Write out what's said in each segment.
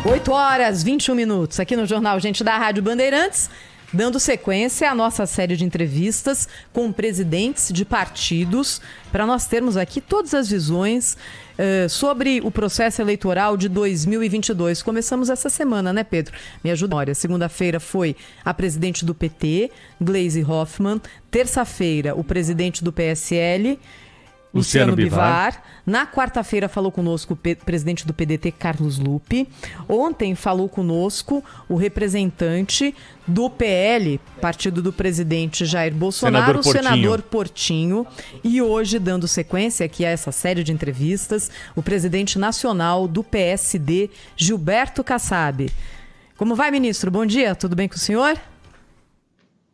8h21 aqui no Jornal Gente da Rádio Bandeirantes, dando sequência à nossa série de entrevistas com presidentes de partidos, para nós termos aqui todas as visões sobre o processo eleitoral de 2022. Começamos essa semana, né, Pedro? Me ajuda. Olha, segunda-feira foi a presidente do PT, Gleisi Hoffmann. Terça-feira, o presidente do PSL, Luciano Bivar. Na quarta-feira falou conosco o presidente do PDT, Carlos Lupe. Ontem falou conosco o representante do PL, partido do presidente Jair Bolsonaro, o senador Portinho. E hoje, dando sequência aqui a essa série de entrevistas, o presidente nacional do PSD, Gilberto Kassab. Como vai, ministro? Bom dia, tudo bem com o senhor?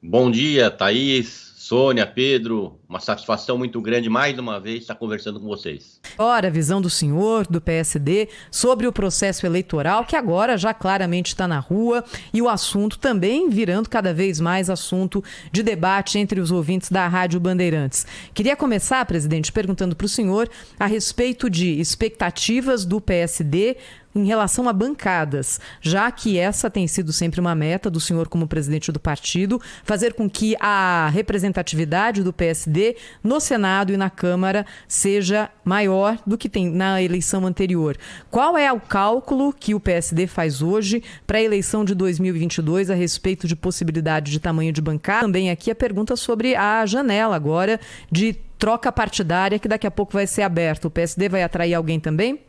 Bom dia, Thaís, Sônia, Pedro, uma satisfação muito grande mais uma vez estar conversando com vocês. Agora, a visão do senhor, do PSD, sobre o processo eleitoral, que agora já claramente está na rua, e o assunto também virando cada vez mais assunto de debate entre os ouvintes da Rádio Bandeirantes. Queria começar, presidente, perguntando para o senhor a respeito de expectativas do PSD em relação a bancadas, já que essa tem sido sempre uma meta do senhor como presidente do partido, fazer com que a representatividade do PSD no Senado e na Câmara seja maior do que tem na eleição anterior. Qual é o cálculo que o PSD faz hoje para a eleição de 2022 a respeito de possibilidade de tamanho de bancada? Também aqui a pergunta sobre a janela agora de troca partidária que daqui a pouco vai ser aberta. O PSD vai atrair alguém também?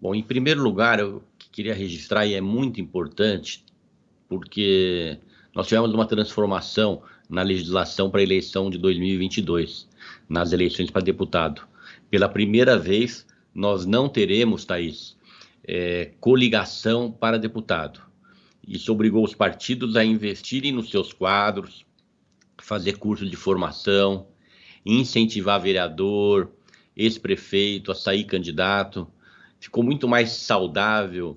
Bom, em primeiro lugar, eu queria registrar, e é muito importante, porque nós tivemos uma transformação na legislação para a eleição de 2022, nas eleições para deputado. Pela primeira vez, nós não teremos, Thaís, coligação para deputado. Isso obrigou os partidos a investirem nos seus quadros, fazer cursos de formação, incentivar vereador, ex-prefeito a sair candidato. Ficou muito mais saudável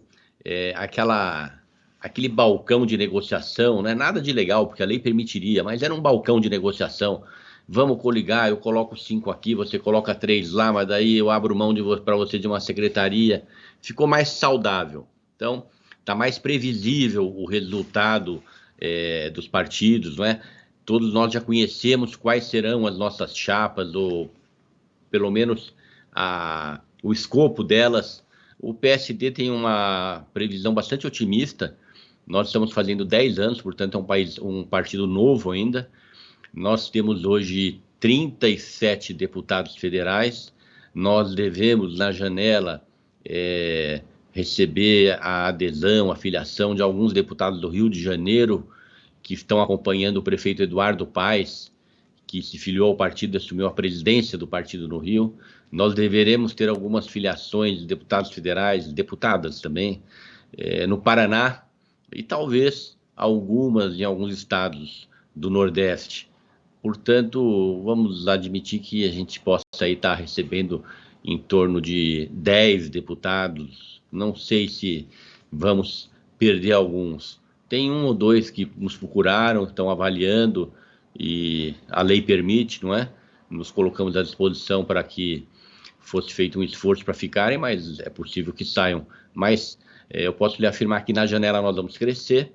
aquele balcão de negociação, né? Nada de legal, porque a lei permitiria, mas era um balcão de negociação. Vamos coligar, eu coloco 5 aqui, você coloca 3 lá, mas daí eu abro mão para você de uma secretaria. Ficou mais saudável. Então, está mais previsível o resultado dos partidos, né? Todos nós já conhecemos quais serão as nossas chapas, ou pelo menos o escopo delas. O PSD tem uma previsão bastante otimista. Nós estamos fazendo 10 anos, portanto é um partido novo ainda. Nós temos hoje 37 deputados federais. Nós devemos, na janela, receber a adesão, a filiação de alguns deputados do Rio de Janeiro, que estão acompanhando o prefeito Eduardo Paes, que se filiou ao partido e assumiu a presidência do partido no Rio. Nós deveremos ter algumas filiações de deputados federais, deputadas também, no Paraná, e talvez algumas em alguns estados do Nordeste. Portanto, vamos admitir que a gente possa estar recebendo em torno de 10 deputados. Não sei se vamos perder alguns. Tem 1 ou 2 que nos procuraram, estão avaliando, e a lei permite, não é? Nos colocamos à disposição para que fosse feito um esforço para ficarem, mas é possível que saiam. Mas eu posso lhe afirmar que na janela nós vamos crescer,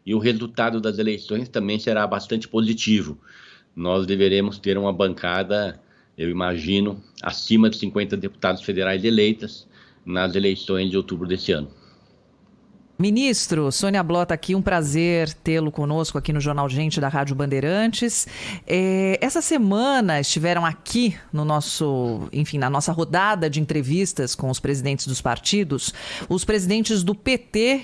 e o resultado das eleições também será bastante positivo. Nós deveremos ter uma bancada, eu imagino, acima de 50 deputados federais eleitas nas eleições de outubro desse ano. Ministro, Sônia Blota aqui, um prazer tê-lo conosco aqui no Jornal Gente da Rádio Bandeirantes. Essa semana estiveram aqui no na nossa rodada de entrevistas com os presidentes dos partidos, os presidentes do PT,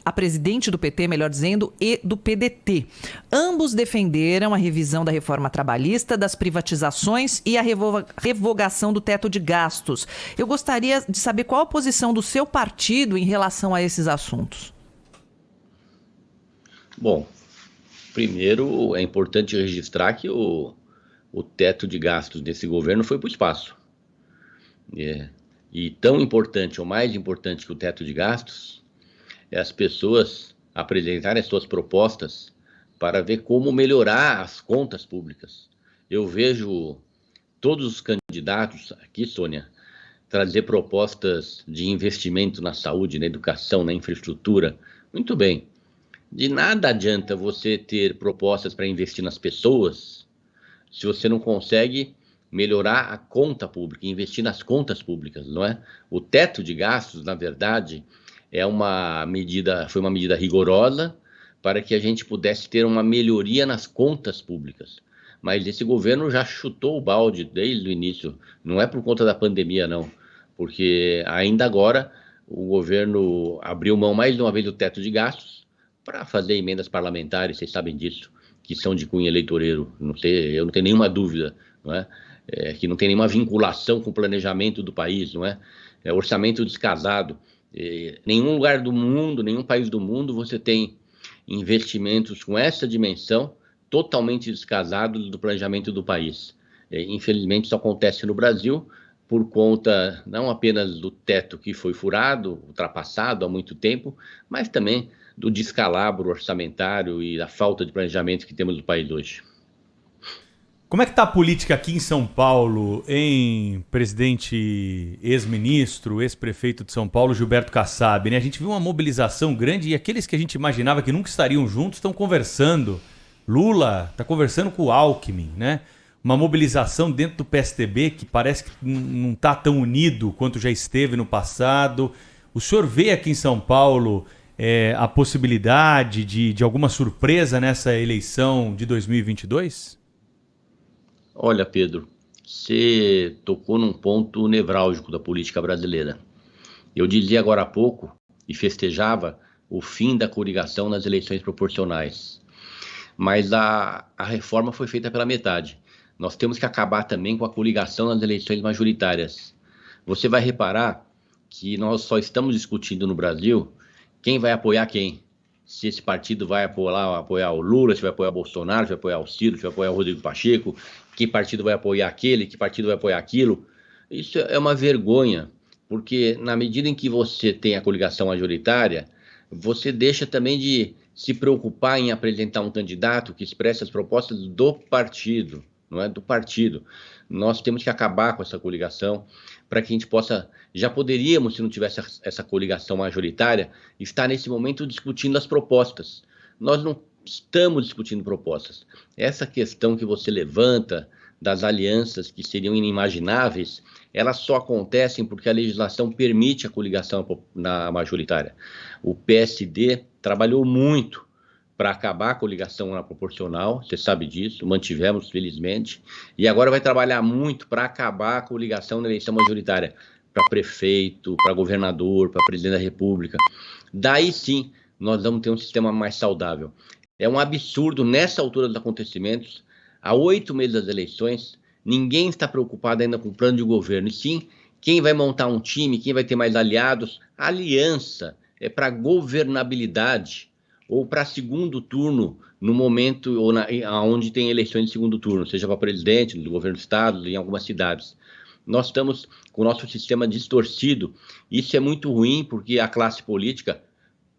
a presidente do PT, melhor dizendo, e do PDT. Ambos defenderam a revisão da reforma trabalhista, das privatizações e a revogação do teto de gastos. Eu gostaria de saber qual a posição do seu partido em relação a esses assuntos. Bom, primeiro é importante registrar que o teto de gastos desse governo foi para o espaço. E tão importante, ou mais importante que o teto de gastos, é as pessoas apresentarem as suas propostas para ver como melhorar as contas públicas. Eu vejo todos os candidatos aqui, Sônia, trazer propostas de investimento na saúde, na educação, na infraestrutura. Muito bem. De nada adianta você ter propostas para investir nas pessoas se você não consegue melhorar a conta pública, investir nas contas públicas, não é? O teto de gastos, na verdade, foi uma medida rigorosa para que a gente pudesse ter uma melhoria nas contas públicas. Mas esse governo já chutou o balde desde o início, não é por conta da pandemia, não, porque ainda agora o governo abriu mão mais de uma vez do teto de gastos para fazer emendas parlamentares, vocês sabem disso, que são de cunho eleitoreiro, eu não tenho nenhuma dúvida, não é? Que não tem nenhuma vinculação com o planejamento do país, não é? É orçamento descasado. Nenhum lugar do mundo, nenhum país do mundo você tem investimentos com essa dimensão totalmente descasados do planejamento do país. Infelizmente isso acontece no Brasil por conta não apenas do teto que foi furado, ultrapassado há muito tempo, mas também do descalabro orçamentário e da falta de planejamento que temos no país hoje. Como é que está a política aqui em São Paulo, em presidente ex-ministro, ex-prefeito de São Paulo, Gilberto Kassab, né? A gente viu uma mobilização grande e aqueles que a gente imaginava que nunca estariam juntos estão conversando. Lula está conversando com o Alckmin, né? Uma mobilização dentro do PSDB que parece que não está tão unido quanto já esteve no passado. O senhor vê aqui em São Paulo a possibilidade de alguma surpresa nessa eleição de 2022? Olha, Pedro, você tocou num ponto nevrálgico da política brasileira. Eu dizia agora há pouco e festejava o fim da coligação nas eleições proporcionais. Mas a reforma foi feita pela metade. Nós temos que acabar também com a coligação nas eleições majoritárias. Você vai reparar que nós só estamos discutindo no Brasil quem vai apoiar quem. Se esse partido vai apoiar o Lula, se vai apoiar o Bolsonaro, se vai apoiar o Ciro, se vai apoiar o Rodrigo Pacheco, que partido vai apoiar aquele, que partido vai apoiar aquilo. Isso é uma vergonha, porque na medida em que você tem a coligação majoritária, você deixa também de se preocupar em apresentar um candidato que expresse as propostas do partido, não é do partido. Nós temos que acabar com essa coligação para que a gente possa, já poderíamos, se não tivesse essa coligação majoritária, estar nesse momento discutindo as propostas. Nós não estamos discutindo propostas. Essa questão que você levanta das alianças que seriam inimagináveis, elas só acontecem porque a legislação permite a coligação na majoritária. O PSD trabalhou muito para acabar a coligação na proporcional, você sabe disso, mantivemos felizmente, e agora vai trabalhar muito para acabar a coligação na eleição majoritária, para prefeito, para governador, para presidente da República. Daí sim, nós vamos ter um sistema mais saudável. É um absurdo, nessa altura dos acontecimentos, há 8 meses das eleições, ninguém está preocupado ainda com o plano de governo, e sim, quem vai montar um time, quem vai ter mais aliados. A aliança é para governabilidade, ou para segundo turno, no momento onde tem eleições de segundo turno, seja para presidente, do governo do estado, em algumas cidades. Nós estamos com o nosso sistema distorcido. Isso é muito ruim porque a classe política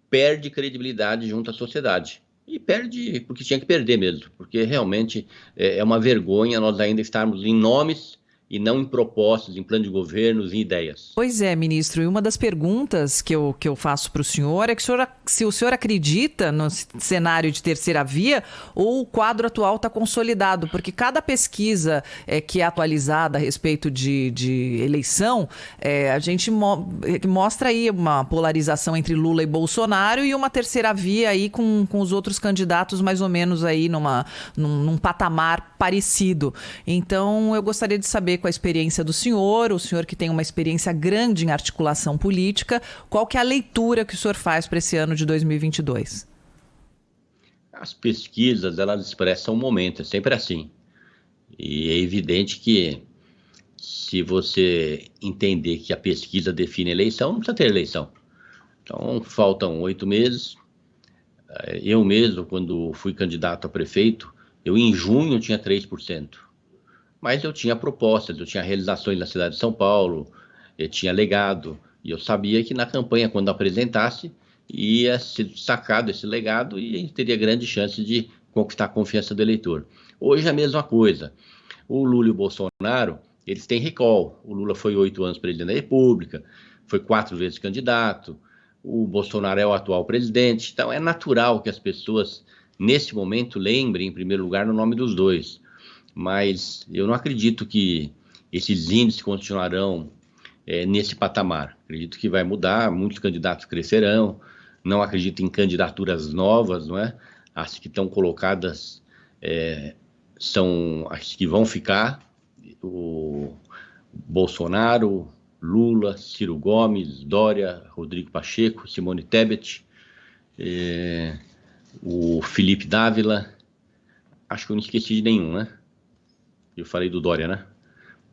perde credibilidade junto à sociedade. E perde porque tinha que perder mesmo, porque realmente é uma vergonha nós ainda estarmos em nomes e não em propostas, em plano de governos e ideias. Pois é, ministro, e uma das perguntas que eu faço para o senhor é que se o senhor acredita no cenário de terceira via ou o quadro atual está consolidado, porque cada pesquisa que é atualizada a respeito de eleição, a gente mostra aí uma polarização entre Lula e Bolsonaro e uma terceira via aí com os outros candidatos mais ou menos aí num patamar parecido. Então, eu gostaria de saber, com a experiência do senhor, o senhor que tem uma experiência grande em articulação política, qual que é a leitura que o senhor faz para esse ano de 2022? As pesquisas, elas expressam o momento, é sempre assim. E é evidente que se você entender que a pesquisa define a eleição, não precisa ter eleição. Então, faltam 8 meses. Eu mesmo, quando fui candidato a prefeito, eu em junho tinha 3%. Mas eu tinha propostas, eu tinha realizações na cidade de São Paulo, eu tinha legado, e eu sabia que na campanha, quando apresentasse, ia ser destacado esse legado e a gente teria grande chance de conquistar a confiança do eleitor. Hoje é a mesma coisa. O Lula e o Bolsonaro, eles têm recall. O Lula foi 8 anos presidente da República, foi 4 vezes candidato, o Bolsonaro é o atual presidente, então é natural que as pessoas, nesse momento, lembrem, em primeiro lugar, no nome dos dois. Mas eu não acredito que esses índices continuarão nesse patamar. Acredito que vai mudar, muitos candidatos crescerão, não acredito em candidaturas novas, não é? As que estão colocadas são as que vão ficar, o Bolsonaro, Lula, Ciro Gomes, Dória, Rodrigo Pacheco, Simone Tebet, o Felipe Dávila, acho que eu não esqueci de nenhum, né? Eu falei do Dória, né?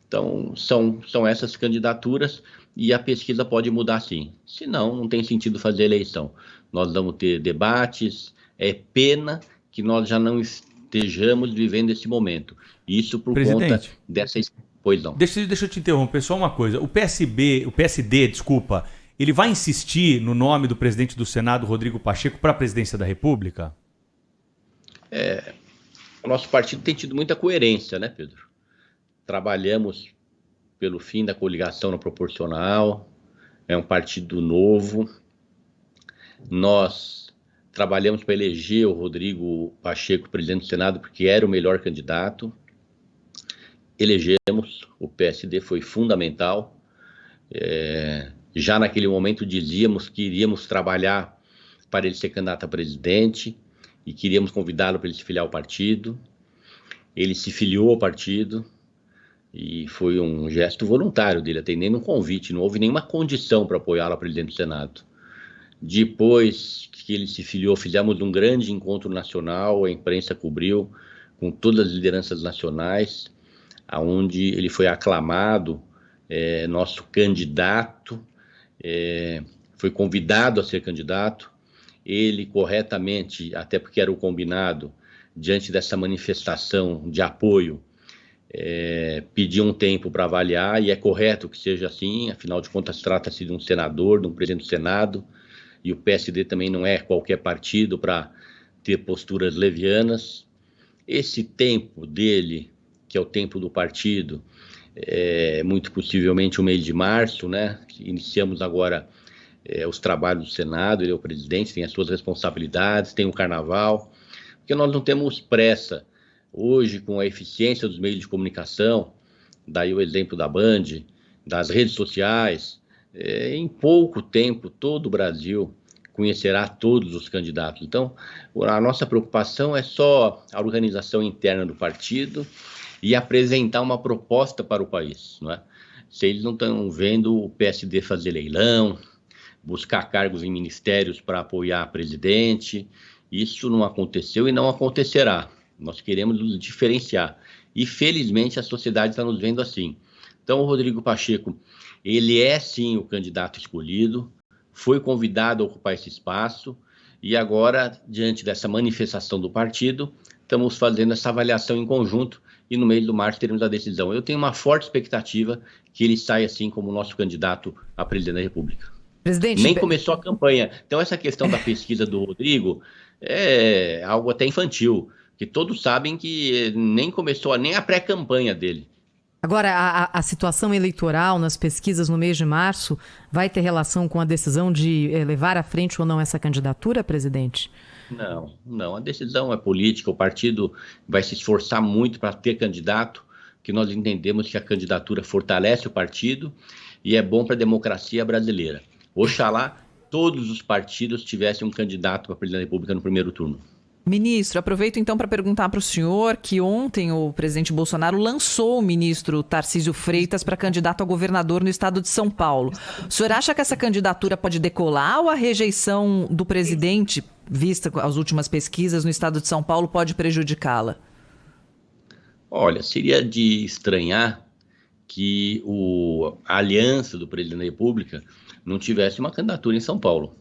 Então, são essas candidaturas e a pesquisa pode mudar sim. Se não, não tem sentido fazer eleição. Nós vamos ter debates, é pena que nós já não estejamos vivendo esse momento. Isso por conta dessa... Pois não. Deixa eu te interromper só uma coisa. O PSD, desculpa, ele vai insistir no nome do presidente do Senado, Rodrigo Pacheco, para a presidência da República? O nosso partido tem tido muita coerência, né, Pedro? Trabalhamos pelo fim da coligação na proporcional, é um partido novo. Nós trabalhamos para eleger o Rodrigo Pacheco presidente do Senado porque era o melhor candidato. Elegemos, o PSD foi fundamental. Já naquele momento dizíamos que iríamos trabalhar para ele ser candidato a presidente e queríamos convidá-lo para ele se filiar ao partido. Ele se filiou ao partido e foi um gesto voluntário dele, atendendo um convite, não houve nenhuma condição para apoiá-lo a presidente do Senado. Depois que ele se filiou, fizemos um grande encontro nacional, a imprensa cobriu, com todas as lideranças nacionais, onde ele foi aclamado, nosso candidato, foi convidado a ser candidato. Ele corretamente, até porque era o combinado, diante dessa manifestação de apoio, pediu um tempo para avaliar, e é correto que seja assim, afinal de contas trata-se de um senador, de um presidente do Senado, e o PSD também não é qualquer partido para ter posturas levianas. Esse tempo dele, que é o tempo do partido, muito possivelmente o mês de março, né? Iniciamos agora os trabalhos do Senado, ele é o presidente, tem as suas responsabilidades, tem o carnaval, porque nós não temos pressa. Hoje, com a eficiência dos meios de comunicação, daí o exemplo da Band, das redes sociais, em pouco tempo todo o Brasil conhecerá todos os candidatos. Então, a nossa preocupação é só a organização interna do partido e apresentar uma proposta para o país, não é? Se eles não estão vendo o PSD fazer leilão, buscar cargos em ministérios para apoiar presidente, isso não aconteceu e não acontecerá. Nós queremos nos diferenciar e felizmente a sociedade está nos vendo assim. Então o Rodrigo Pacheco, ele é sim o candidato escolhido, foi convidado a ocupar esse espaço e agora, diante dessa manifestação do partido, estamos fazendo essa avaliação em conjunto e no mês de março teremos a decisão. Eu tenho uma forte expectativa que ele saia assim como nosso candidato a presidente da República. Presidente, nem começou a campanha. Então essa questão da pesquisa do Rodrigo é algo até infantil, que todos sabem que nem começou nem a pré-campanha dele. Agora, a situação eleitoral nas pesquisas no mês de março vai ter relação com a decisão de levar à frente ou não essa candidatura, presidente? Não. A decisão é política. O partido vai se esforçar muito para ter candidato, que nós entendemos que a candidatura fortalece o partido e é bom para a democracia brasileira. Oxalá todos os partidos tivessem um candidato para a presidente da República no primeiro turno. Ministro, aproveito então para perguntar para o senhor que ontem o presidente Bolsonaro lançou o ministro Tarcísio Freitas para candidato a governador no estado de São Paulo. O senhor acha que essa candidatura pode decolar ou a rejeição do presidente, vista as últimas pesquisas no estado de São Paulo, pode prejudicá-la? Olha, seria de estranhar que a aliança do presidente da República não tivesse uma candidatura em São Paulo.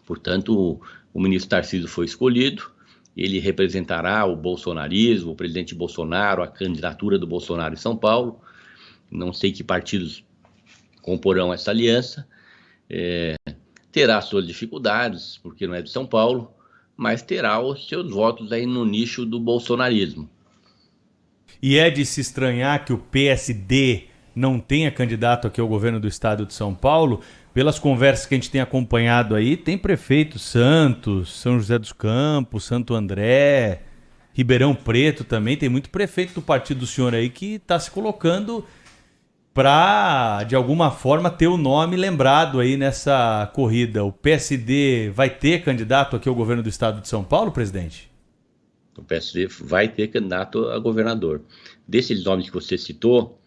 Portanto, o ministro Tarcísio foi escolhido. Ele representará o bolsonarismo, o presidente Bolsonaro, a candidatura do Bolsonaro em São Paulo. Não sei que partidos comporão essa aliança. Terá suas dificuldades, porque não é de São Paulo, mas terá os seus votos aí no nicho do bolsonarismo. E é de se estranhar que o PSD não tenha candidato aqui ao governo do estado de São Paulo. Pelas conversas que a gente tem acompanhado aí, tem prefeito Santos, São José dos Campos, Santo André, Ribeirão Preto também. Tem muito prefeito do partido do senhor aí que está se colocando para, de alguma forma, ter o nome lembrado aí nessa corrida. O PSD vai ter candidato aqui ao governo do estado de São Paulo, presidente? O PSD vai ter candidato a governador. Desses nomes que você citou,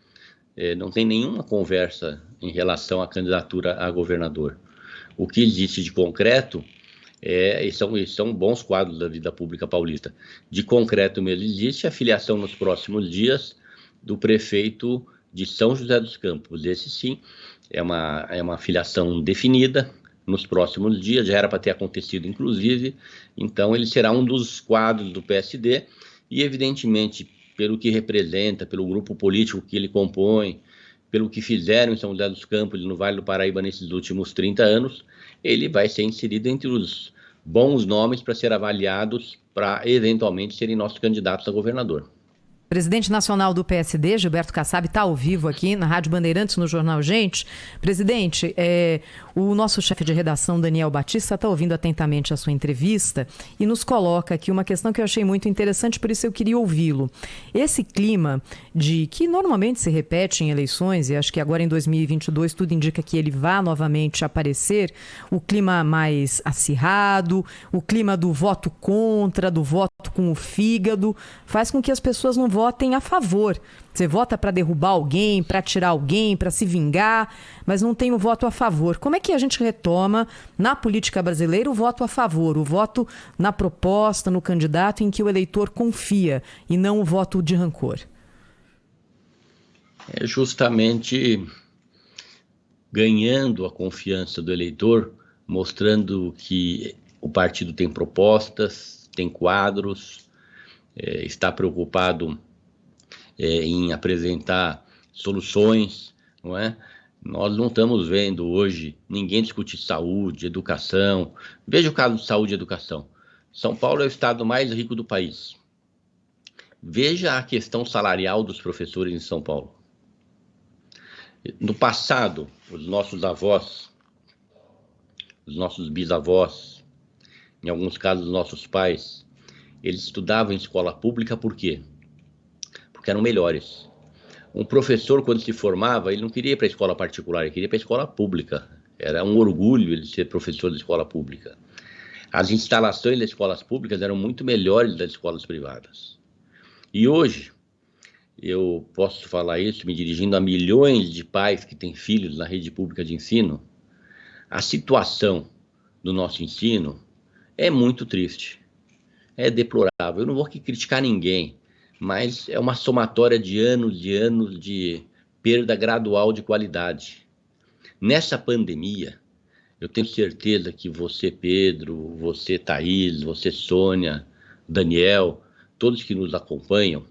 não tem nenhuma conversa em relação à candidatura a governador. O que existe de concreto são bons quadros da vida pública paulista. De concreto mesmo existe a filiação nos próximos dias do prefeito de São José dos Campos. Esse sim é uma filiação definida nos próximos dias, já era para ter acontecido inclusive, então ele será um dos quadros do PSD e evidentemente pelo que representa, pelo grupo político que ele compõe, pelo que fizeram em São José dos Campos e no Vale do Paraíba nesses últimos 30 anos, ele vai ser inserido entre os bons nomes para ser avaliados para eventualmente serem nossos candidatos a governador. Presidente nacional do PSD, Gilberto Kassab, está ao vivo aqui na Rádio Bandeirantes, no Jornal Gente. Presidente, o nosso chefe de redação, Daniel Batista, está ouvindo atentamente a sua entrevista e nos coloca aqui uma questão que eu achei muito interessante, por isso eu queria ouvi-lo. Esse clima que normalmente se repete em eleições, e acho que agora em 2022 tudo indica que ele vá novamente aparecer, o clima mais acirrado, o clima do voto contra, do voto com o fígado, faz com que as pessoas não votem a favor. Você vota para derrubar alguém, para tirar alguém, para se vingar, mas não tem o voto a favor. Como é que a gente retoma na política brasileira o voto a favor, o voto na proposta, no candidato em que o eleitor confia e não o voto de rancor? É justamente ganhando a confiança do eleitor, mostrando que o partido tem propostas, tem quadros, está preocupado em apresentar soluções, não é? Nós não estamos vendo hoje ninguém discutir saúde, educação. Veja o caso de saúde e educação. São Paulo é o estado mais rico do país. Veja a questão salarial dos professores em São Paulo. No passado, os nossos avós, os nossos bisavós, em alguns casos, nossos pais, eles estudavam em escola pública por quê? Porque eram melhores. Um professor, quando se formava, ele não queria ir para a escola particular, ele queria ir para a escola pública. Era um orgulho ele ser professor de escola pública. As instalações das escolas públicas eram muito melhores das escolas privadas. E hoje, eu posso falar isso me dirigindo a milhões de pais que têm filhos na rede pública de ensino, a situação do nosso ensino é muito triste, é deplorável. Eu não vou aqui criticar ninguém, mas é uma somatória de anos de perda gradual de qualidade. Nessa pandemia, eu tenho certeza que você, Pedro, você, Thaís, você, Sônia, Daniel, todos que nos acompanham,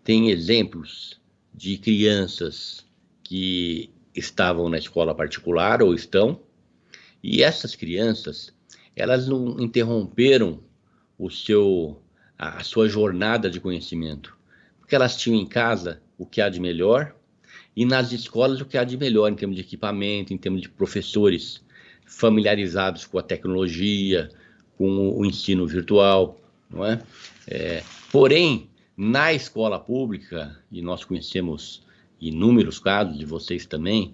têm exemplos de crianças que estavam na escola particular ou estão, e essas crianças elas não interromperam a sua jornada de conhecimento, porque elas tinham em casa o que há de melhor e nas escolas o que há de melhor em termos de equipamento, em termos de professores familiarizados com a tecnologia, com o ensino virtual, não é? Porém, na escola pública, e nós conhecemos inúmeros casos de vocês também,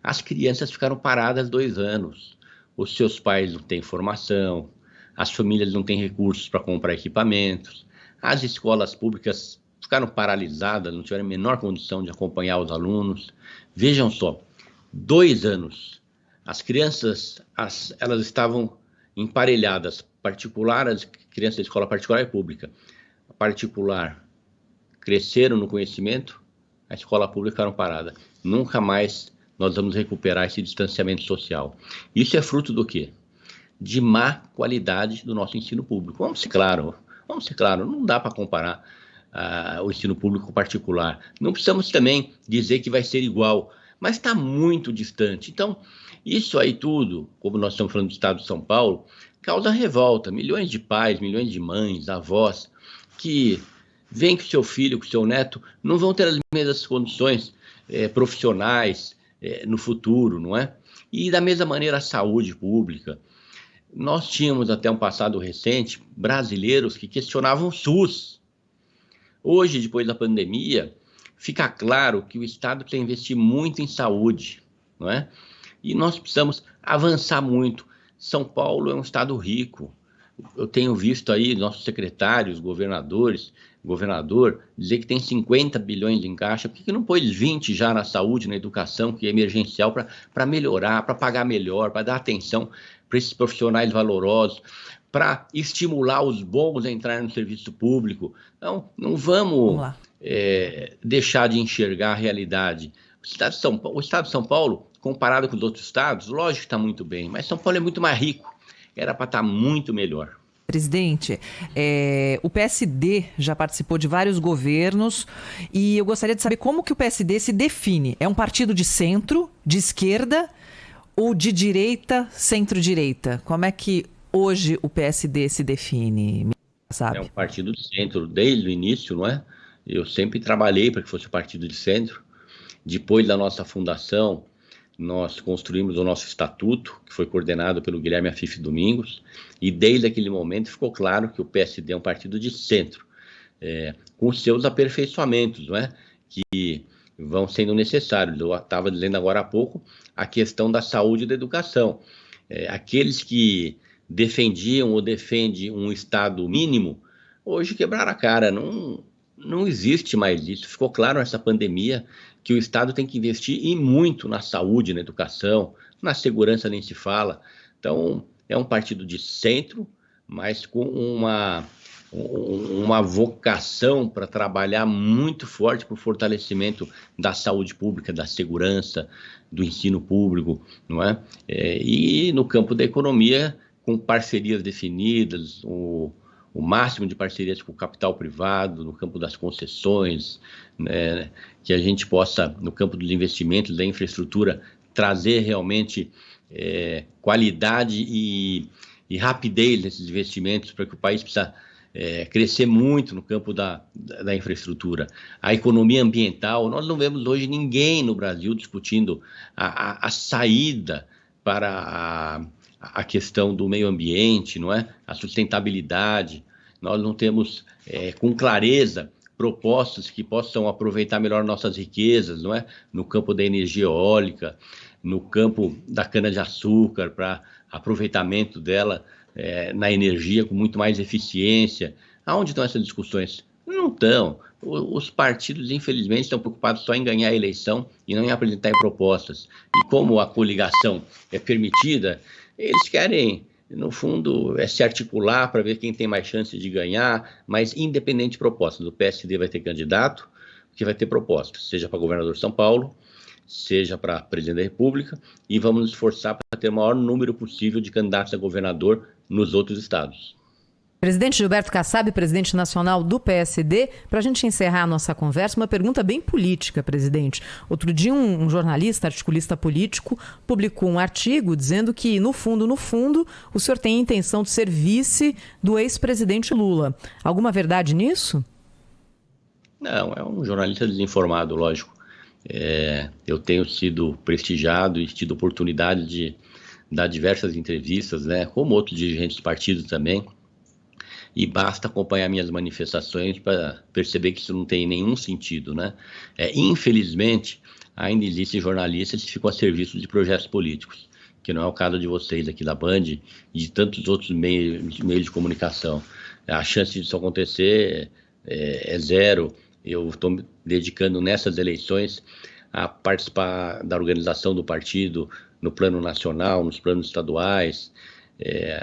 as crianças ficaram paradas 2 anos. Os seus pais não têm formação, as famílias não têm recursos para comprar equipamentos, as escolas públicas ficaram paralisadas, não tiveram a menor condição de acompanhar os alunos. Vejam só, 2 anos, as crianças elas estavam emparelhadas, as crianças da escola particular e pública. A particular cresceram no conhecimento, a escola pública ficaram parada. Nunca mais nós vamos recuperar esse distanciamento social. Isso é fruto do quê? De má qualidade do nosso ensino público. Vamos ser claro, não dá para comparar o ensino público com o particular. Não precisamos também dizer que vai ser igual, mas está muito distante. Então, isso aí tudo, como nós estamos falando do estado de São Paulo, causa revolta. Milhões de pais, milhões de mães, avós, que veem que o seu filho, que o seu neto não vão ter as mesmas condições profissionais no futuro, não é? E da mesma maneira a saúde pública. Nós tínhamos até um passado recente brasileiros que questionavam o SUS. Hoje, depois da pandemia, fica claro que o Estado precisa investir muito em saúde, não é? E nós precisamos avançar muito. São Paulo é um estado rico. Eu tenho visto aí nossos secretários, governador, dizer que tem 50 bilhões em caixa. Por que não pôs 20 já na saúde, na educação, que é emergencial, para melhorar, para pagar melhor, para dar atenção para esses profissionais valorosos, para estimular os bons a entrar no serviço público? Não vamos deixar de enxergar a realidade. O estado de São Paulo, comparado com os outros estados, lógico que está muito bem, mas São Paulo é muito mais rico. Era para estar muito melhor. Presidente, o PSD já participou de vários governos e eu gostaria de saber como que o PSD se define. É um partido de centro, de esquerda ou de direita, centro-direita? Como é que hoje o PSD se define, sabe? É um partido de centro desde o início, não é? Eu sempre trabalhei para que fosse um partido de centro. Depois da nossa fundação, nós construímos o nosso estatuto, que foi coordenado pelo Guilherme Afif Domingos, e desde aquele momento ficou claro que o PSD é um partido de centro, com seus aperfeiçoamentos, não é? Que vão sendo necessários. Eu estava dizendo agora há pouco a questão da saúde e da educação. Aqueles que defendiam ou defendem um Estado mínimo, hoje quebraram a cara. Não existe mais isso. Ficou claro nessa pandemia que o Estado tem que investir e muito na saúde, na educação, na segurança nem se fala. Então, é um partido de centro, mas com uma vocação para trabalhar muito forte para o fortalecimento da saúde pública, da segurança, do ensino público, não é? E no campo da economia, com parcerias definidas, o máximo de parcerias com o capital privado, no campo das concessões, né, que a gente possa, no campo dos investimentos, da infraestrutura, trazer realmente qualidade e rapidez nesses investimentos, para que o país possa crescer muito no campo da infraestrutura. A economia ambiental, nós não vemos hoje ninguém no Brasil discutindo a saída para a questão do meio ambiente, não é? A sustentabilidade. Nós não temos com clareza propostas que possam aproveitar melhor nossas riquezas, não é? No campo da energia eólica, no campo da cana-de-açúcar, para aproveitamento dela na energia com muito mais eficiência. Aonde estão essas discussões? Não estão. Os partidos, infelizmente, estão preocupados só em ganhar a eleição e não em apresentar propostas. E como a coligação é permitida, eles querem, no fundo, se articular para ver quem tem mais chance de ganhar, mas independente de propostas. O PSD vai ter candidato que vai ter propostas, seja para governador de São Paulo, seja para presidente da República, e vamos nos esforçar para ter o maior número possível de candidatos a governador nos outros estados. Presidente Gilberto Kassab, presidente nacional do PSD, para a gente encerrar a nossa conversa, uma pergunta bem política, presidente. Outro dia um jornalista, articulista político, publicou um artigo dizendo que, no fundo, o senhor tem a intenção de ser vice do ex-presidente Lula. Alguma verdade nisso? Não, é um jornalista desinformado, lógico. Eu tenho sido prestigiado e tido oportunidade de dar diversas entrevistas, né, como outros dirigentes do partido também, e basta acompanhar minhas manifestações para perceber que isso não tem nenhum sentido, né? Infelizmente, ainda existem jornalistas que ficam a serviço de projetos políticos, que não é o caso de vocês aqui da Band e de tantos outros meios de comunicação. A chance disso acontecer é zero. Eu estou me dedicando nessas eleições a participar da organização do partido no plano nacional, nos planos estaduais,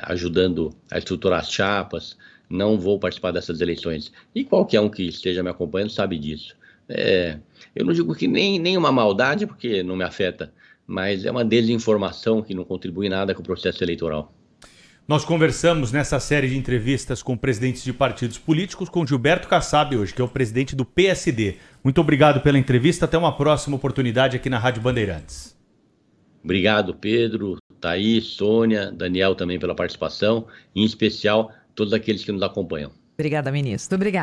ajudando a estruturar as chapas. Não vou participar dessas eleições. E qualquer um que esteja me acompanhando sabe disso. Eu não digo que nem uma maldade, porque não me afeta, mas é uma desinformação que não contribui nada com o processo eleitoral. Nós conversamos nessa série de entrevistas com presidentes de partidos políticos com Gilberto Kassab hoje, que é o presidente do PSD. Muito obrigado pela entrevista. Até uma próxima oportunidade aqui na Rádio Bandeirantes. Obrigado, Pedro, Thaís, Sônia, Daniel também pela participação, em especial todos aqueles que nos acompanham. Obrigada, ministro. Obrigada.